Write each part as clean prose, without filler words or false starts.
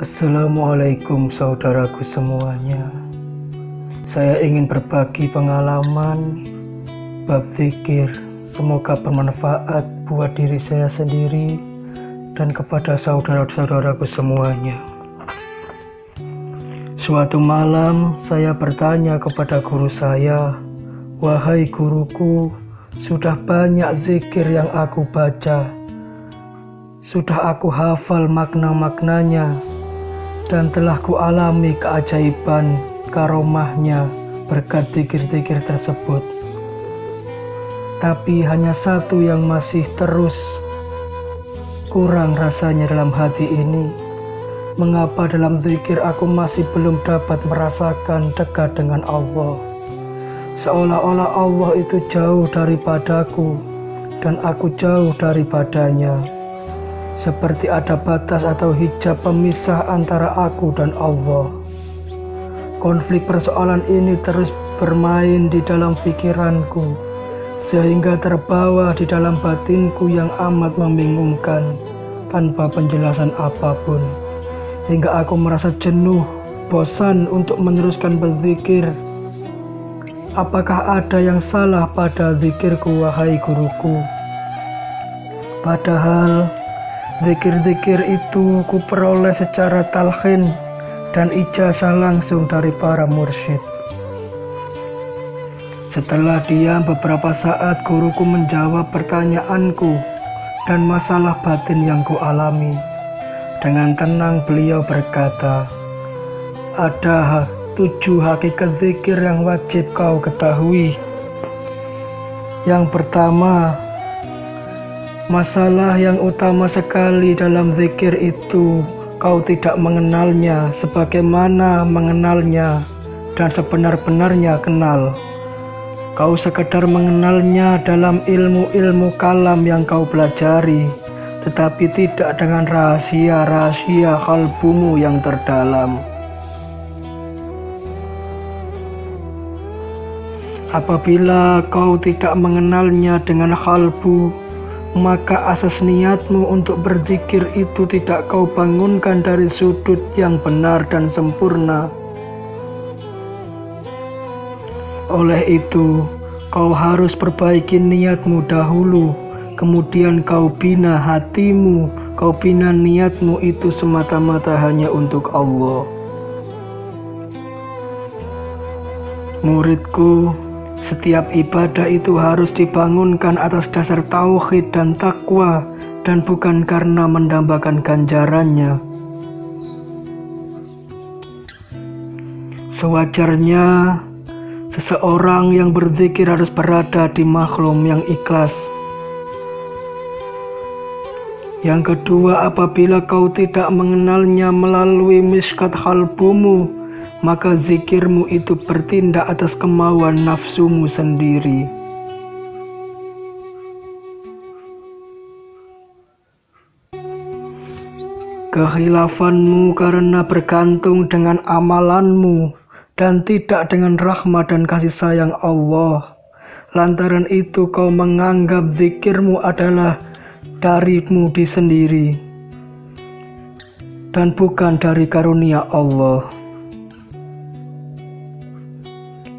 Assalamualaikum saudaraku semuanya. Saya ingin berbagi pengalaman bab zikir. Semoga bermanfaat buat diri saya sendiri dan kepada saudara-saudaraku semuanya. Suatu malam saya bertanya kepada guru saya, "Wahai guruku, sudah banyak zikir yang aku baca. Sudah aku hafal makna-maknanya dan telah kualami keajaiban karomahnya berkat zikir-zikir tersebut. Tapi hanya satu yang masih terus kurang rasanya dalam hati ini. Mengapa dalam zikir aku masih belum dapat merasakan dekat dengan Allah? Seolah-olah Allah itu jauh daripadaku dan aku jauh daripadanya. Seperti ada batas atau hijab pemisah antara aku dan Allah. Konflik persoalan ini terus bermain di dalam pikiranku, sehingga terbawa di dalam batinku yang amat membingungkan, tanpa penjelasan apapun. Hingga aku merasa jenuh, bosan untuk meneruskan berzikir. Apakah ada yang salah pada zikirku, wahai guruku? Padahal zikir-zikir itu kuperoleh secara talqin dan ijazah langsung dari para mursyid. Setelah diam beberapa saat, guruku menjawab pertanyaanku dan masalah batin yang kualami. Dengan tenang beliau berkata, "Ada 7 hakikat zikir yang wajib kau ketahui. Yang pertama, masalah yang utama sekali dalam zikir itu kau tidak mengenalnya sebagaimana mengenalnya dan sebenar-benarnya kenal. Kau sekedar mengenalnya dalam ilmu-ilmu kalam yang kau pelajari, tetapi tidak dengan rahasia-rahasia kalbumu yang terdalam. Apabila kau tidak mengenalnya dengan kalbu, maka asas niatmu untuk berzikir itu tidak kau bangunkan dari sudut yang benar dan sempurna. Oleh itu, kau harus perbaiki niatmu dahulu, kemudian kau bina hatimu, kau bina niatmu itu semata-mata hanya untuk Allah." Muridku, setiap ibadah itu harus dibangunkan atas dasar tauhid dan takwa dan bukan karena mendambakan ganjarannya. Sewajarnya, seseorang yang berzikir harus berada di maklum yang ikhlas. Yang kedua, apabila kau tidak mengenalnya melalui miskat kalbumu, maka zikirmu itu bertindak atas kemauan nafsumu sendiri. Kehilafanmu karena bergantung dengan amalanmu dan tidak dengan rahmat dan kasih sayang Allah. Lantaran itu kau menganggap zikirmu adalah darimu sendiri dan bukan dari karunia Allah.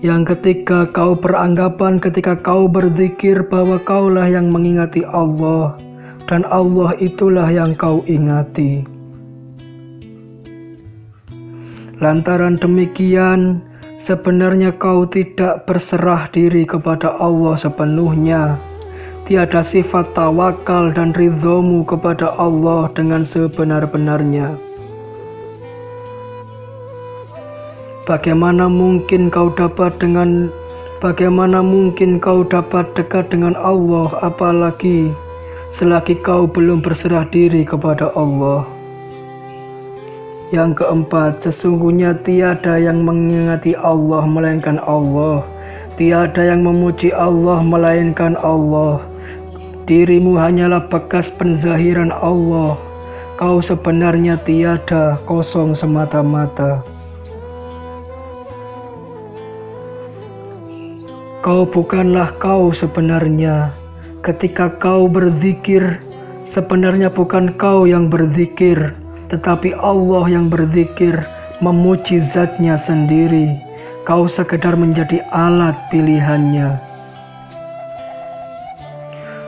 Yang ketiga, kau beranggapan ketika kau berzikir bahwa kaulah yang mengingati Allah dan Allah itulah yang kau ingati. Lantaran demikian, sebenarnya kau tidak berserah diri kepada Allah sepenuhnya. Tiada sifat tawakal dan ridhomu kepada Allah dengan sebenar-benarnya. Bagaimana mungkin kau dapat dekat dengan Allah apalagi selagi kau belum berserah diri kepada Allah. Yang keempat, sesungguhnya tiada yang mengingati Allah melainkan Allah. Tiada yang memuji Allah melainkan Allah. Dirimu hanyalah bekas penzahiran Allah. Kau sebenarnya tiada, kosong semata-mata. Kau bukanlah kau sebenarnya. Ketika kau berzikir, sebenarnya bukan kau yang berzikir, tetapi Allah yang berzikir memuji zatnya sendiri. Kau sekedar menjadi alat pilihannya.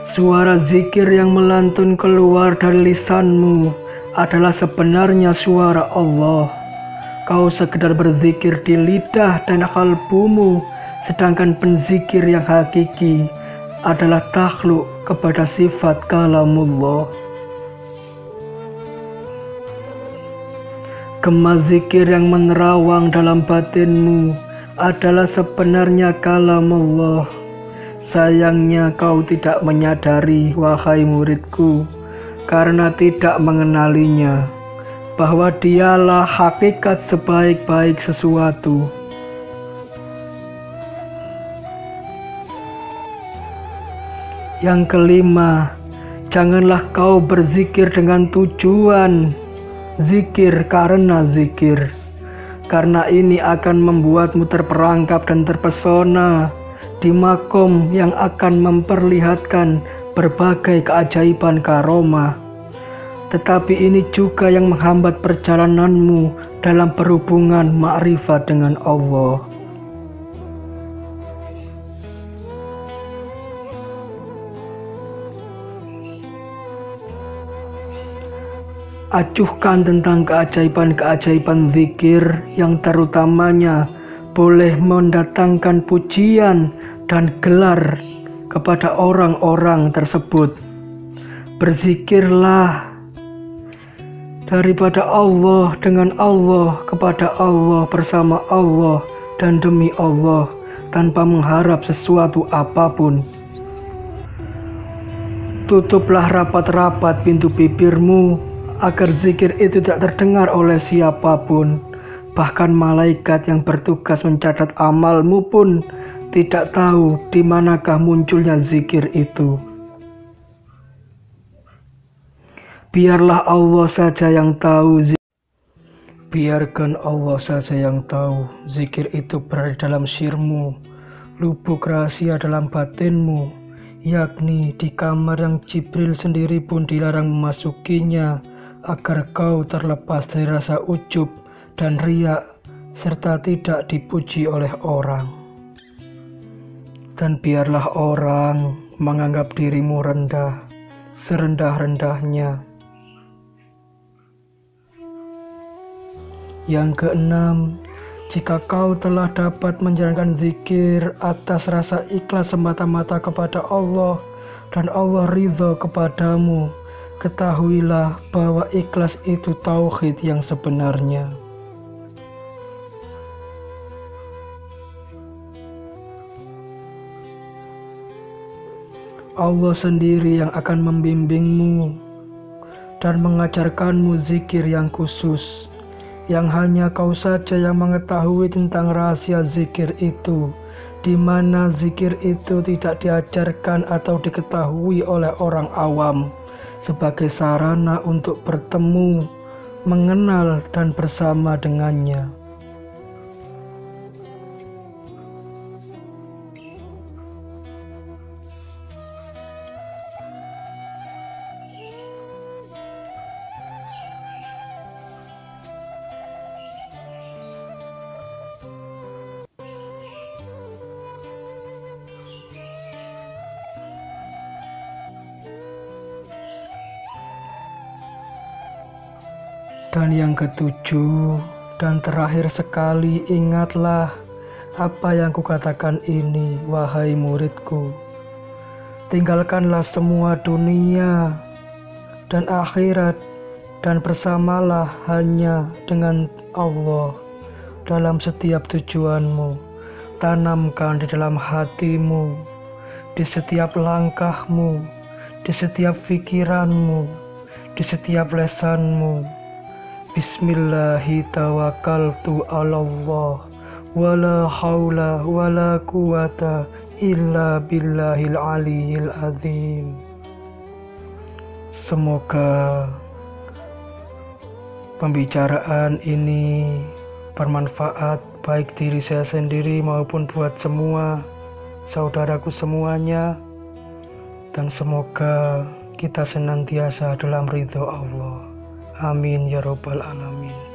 Suara zikir yang melantun keluar dari lisanmu adalah sebenarnya suara Allah. Kau sekedar berzikir di lidah dan kalbumu, sedangkan penzikir yang hakiki adalah takhluk kepada sifat kalamullah. Gema zikir yang menerawang dalam batinmu adalah sebenarnya kalamullah. Sayangnya kau tidak menyadari, wahai muridku, karena tidak mengenalinya, bahwa dialah hakikat sebaik-baik sesuatu. Yang kelima, janganlah kau berzikir dengan tujuan zikir karena zikir, karena ini akan membuatmu terperangkap dan terpesona di makom yang akan memperlihatkan berbagai keajaiban karomah. Tetapi ini juga yang menghambat perjalananmu dalam berhubungan ma'rifat dengan Allah. Acuhkan tentang keajaiban-keajaiban zikir yang terutamanya boleh mendatangkan pujian dan gelar kepada orang-orang tersebut. Berzikirlah daripada Allah, dengan Allah, kepada Allah, bersama Allah, dan demi Allah, tanpa mengharap sesuatu apapun. Tutuplah rapat-rapat pintu bibirmu, agar zikir itu tidak terdengar oleh siapapun. Bahkan malaikat yang bertugas mencatat amalmu pun tidak tahu di manakah munculnya zikir itu. Biarlah Allah saja yang tahu. Biarkan Allah saja yang tahu zikir itu berada dalam sirmu, lubuk rahasia dalam batinmu, yakni di kamar yang Jibril sendiri pun dilarang memasukinya, agar kau terlepas dari rasa ujub dan riak, serta tidak dipuji oleh orang. Dan biarlah orang menganggap dirimu rendah, serendah-rendahnya. Yang keenam, jika kau telah dapat menjalankan zikir atas rasa ikhlas semata-mata kepada Allah, dan Allah ridho kepadamu, ketahuilah bahwa ikhlas itu tauhid yang sebenarnya. Allah sendiri yang akan membimbingmu dan mengajarkanmu zikir yang khusus, yang hanya kau saja yang mengetahui tentang rahasia zikir itu, di mana zikir itu tidak diajarkan atau diketahui oleh orang awam, sebagai sarana untuk bertemu, mengenal, dan bersama dengannya. Dan yang ketujuh dan terakhir sekali, ingatlah apa yang kukatakan ini, wahai muridku. Tinggalkanlah semua dunia dan akhirat, dan bersamalah hanya dengan Allah dalam setiap tujuanmu. Tanamkan di dalam hatimu, di setiap langkahmu, di setiap pikiranmu, di setiap lesanmu. Bismillahi tawakkaltu ala Allah, wala haula wala quwata illa billahil aliyil azim. Semoga pembicaraan ini bermanfaat baik diri saya sendiri maupun buat semua saudaraku semuanya, dan semoga kita senantiasa dalam ridho Allah. Amin ya robbal alamin.